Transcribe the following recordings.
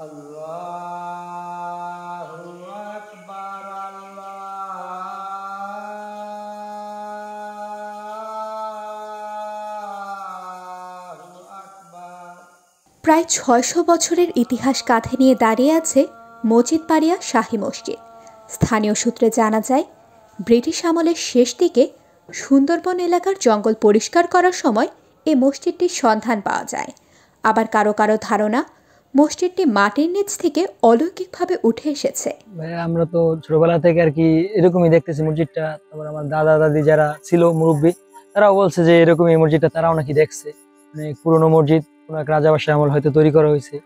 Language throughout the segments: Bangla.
আল্লাহু আকবার, আল্লাহু আকবার। প্রায় ৬০০ বছরের ইতিহাস কাঁধে নিয়ে দাঁড়িয়ে আছে মসজিদবাড়িয়া শাহী মসজিদ। স্থানীয় সূত্রে জানা যায়, ব্রিটিশ আমলের শেষ দিকে সুন্দরবন এলাকার জঙ্গল পরিষ্কার করার সময় এই মসজিদটির সন্ধান পাওয়া যায়। আবার কারো কারো ধারণা, মসজিদটি মাটির নিচ থেকে অলৌকিকভাবে উঠে এসেছে। আমরা তো ছোটবেলা থেকে আর কি এরকমই দেখতেছি মসজিদটা। তারপর আমার দাদা দাদি যারা ছিল মুরব্বী, তারাও বলছে যে এরকম এই মসজিদটা তারাও নাকি দেখছে। অনেক পুরোনো মসজিদ, কোনো এক রাজাবাসায় আমল হয়তো তৈরি করা হয়েছে।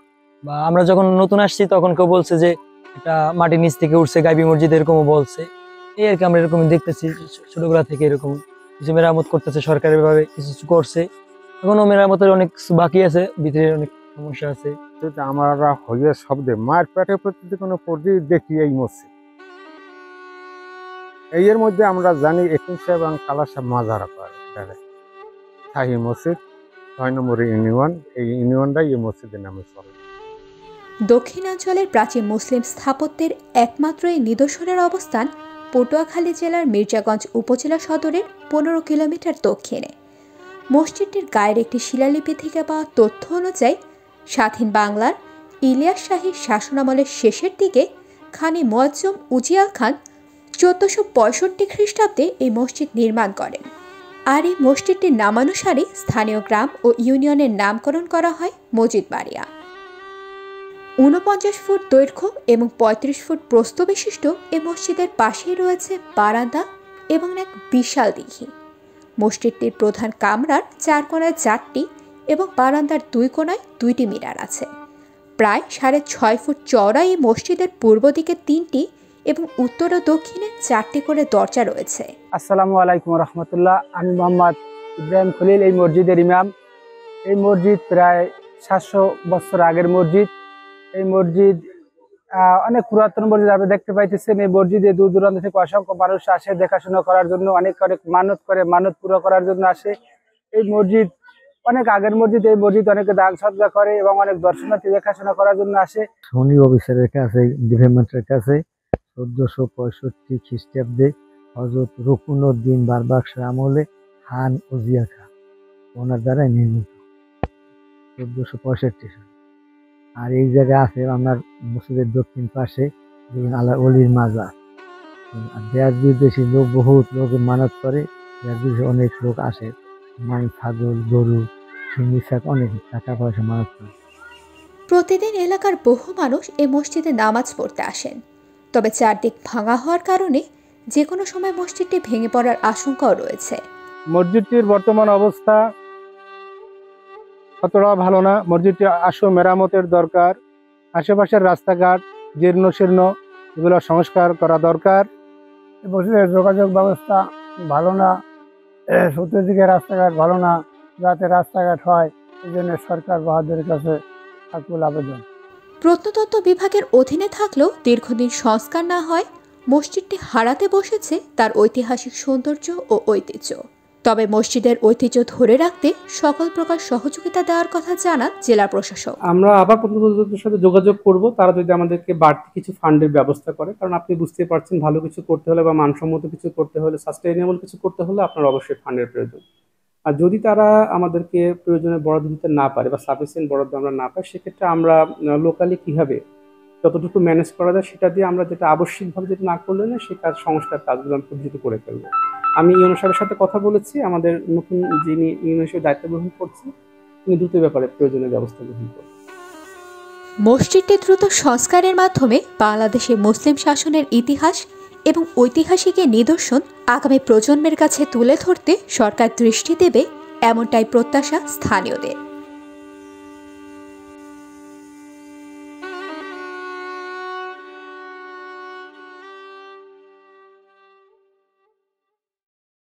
বা আমরা যখন নতুন আসছি তখন কেউ বলছে যে এটা মাটির নিচ থেকে উঠছে, গাইবি মসজিদ এরকমও বলছে। এই আর কি আমরা এরকমই দেখতেছি ছোটবেলা থেকে। এরকম কিছু মেরামত করতেছে সরকারের ভাবে, কিছু করছে। এখনো মেরামতের অনেক বাকি আছে, ভিতরে অনেক সমস্যা আছে। আমরা হয়ে শব্দে মায়ের পেটে প্রতি কোনো পর্যায়ে দেখি এই মসজিদ। এর মধ্যে আমরা জানি একিম সাহেব এবং কালা সাহেব মাজারা করে শাহী মসজিদ ৬ নম্বর ইউনিয়ন। এই ইউনিয়নটাই এই মসজিদের নামে চলে। দক্ষিণাঞ্চলের প্রাচীন মুসলিম স্থাপত্যের একমাত্র এই নিদর্শনের অবস্থান পটুয়াখালী জেলার মির্জাগঞ্জ উপজেলা সদরের ১৫ কিলোমিটার দক্ষিণে। মসজিদটির গায়ের একটি শিলালিপি থেকে পাওয়া তথ্য অনুযায়ী, স্বাধীন বাংলার ইলিয়াস শাহীর শাসনামলের শেষের দিকে খানি মুয়াজ্জম উজিয়া খান ১৪৬৫ খ্রিস্টাব্দে এই মসজিদ নির্মাণ করেন। আর এই মসজিদটির নামানুসারে স্থানীয় গ্রাম ও ইউনিয়নের নামকরণ করা হয় মসজিদবাড়িয়া। ৪৯ ফুট দৈর্ঘ্য এবং ৩৫ ফুট প্রস্থ বিশিষ্ট এই মসজিদের পাশেই রয়েছে বারান্দা এবং এক বিশাল দিঘি। মসজিদটির প্রধান কামরার ৪ কোণায় ৪টি এবং বারান্দার ২ কোণায় ২টি মিনার আছে। প্রায় ৬.৫ ফুট চওড়া এই মসজিদের পূর্ব দিকে ৩টি এবং উত্তর ও দক্ষিণে ৪টি করে দরজা রয়েছে। আসসালামু আলাইকুম রহমতুল্লাহ। আমি মোহাম্মদ ইব্রাহিম খলিল, এই মসজিদের ইমাম। এই মসজিদ প্রায় ৭০০ বছর আগের মসজিদ। এই মসজিদ অনেক পুরাতন মসজিদ। আপনি দেখতে পাইতেছেন এই মসজিদে দূর দূরান্ত থেকে অসংখ্য মানুষ আসে দেখাশোনা করার জন্য, অনেক অনেক মানত করে, মানত পুরো করার জন্য আসে। এই মসজিদ অনেক আগের মসজিদ। এই মসজিদ অনেকে দান সদকা করে এবং অনেক দর্শনার্থী দেখাশোনা করার জন্য আসে। সনি অফিসারের কাছে, ডিপার্টমেন্টের কাছে ১৪৬৫ খ্রিস্টাব্দে হযরত রুকনুদ্দিন বারবাকশ আমলে খান উজিয়া খান ওনার দ্বারা নির্মিত ১৪৬৫ সালে। আর এই জায়গায় আছে আপনার মসজিদের দক্ষিণ পাশে আল্লাহ অলির মাজার। আর দেশ বিদেশি লোক, বহুত লোক মানত করে, দেশ বিদেশে অনেক লোক আসে, মাই ছাগল গরু সিংড়ি শাক অনেক টাকা পয়সা মানত করে। প্রতিদিন এলাকার বহু মানুষ এই মসজিদে নামাজ পড়তে আসেন। তবে চারদিক ভাঙা হওয়ার কারণে যে কোনো সময় মসজিদটি ভেঙে পড়ার আশঙ্কাও রয়েছে। মসজিদটির বর্তমান অবস্থা অতটা ভালো না। মসজিদটি আশু মেরামতের দরকার। আশেপাশের রাস্তাঘাট জীর্ণ শীর্ণ, এগুলো সংস্কার করা দরকার। মসজিদের যোগাযোগ ব্যবস্থা ভালো না, চতুর্দিকে রাস্তাঘাট ভালো না। যাতে রাস্তাঘাট হয়, এই জন্য সরকার বাহাদুরের কাছে আকুল আবেদন। প্রত্নতত্ত্ব বিভাগের অধীনে থাকলেও দীর্ঘদিন সংস্কার না হয় মসজিদটি হারাতে বসেছে তার ঐতিহাসিক সৌন্দর্য ও ঐতিহ্য। তবে মসজিদের ঐতিহ্য ধরে রাখতে সকল প্রকার সহযোগিতা দেওয়ার কথা জানান জেলা প্রশাসক। আমরা আবার প্রত্নতত্ত্বের সাথে যোগাযোগ করব, তারা যদি আমাদেরকে বাড়তি কিছু ফান্ডের ব্যবস্থা করে। কারণ আপনি বুঝতে পারছেন, ভালো কিছু করতে হলে বা মানসম্মত কিছু করতে হলে, সাস্টেইনেবল কিছু করতে হলে আপনার অবশ্যই ফান্ডের প্রয়োজন। আর যদি তারা আমাদেরকে প্রয়োজনে বরাদ্দ দিতে না পারে বা সাফিসিয়েন্ট বরাদ্দ আমরা না পাই, সেক্ষেত্রে আমরা লোকালি কীভাবে যতটুকু ম্যানেজ করা যায় সেটা দিয়ে আমরা যেটা আবশ্যিকভাবে যেটা না করলে না, সেই কাজ সংস্কার কাজগুলো আমি খুব দ্রুত করে ফেলবো। আমি ইউনো সাহেবের সাথে কথা বলেছি, আমাদের নতুন যিনি ইউনো সাহেব দায়িত্ব গ্রহণ করছে, তিনি দ্রুত ব্যাপারে প্রয়োজনীয় ব্যবস্থা গ্রহণ করবেন। মসজিদটি দ্রুত সংস্কারের মাধ্যমে বাংলাদেশের মুসলিম শাসনের ইতিহাস এবং ঐতিহাসিক নিদর্শন আগামী প্রজন্মের কাছে তুলে ধরতে সরকার দৃষ্টি দেবে, এমনটাই প্রত্যাশা স্থানীয়দের।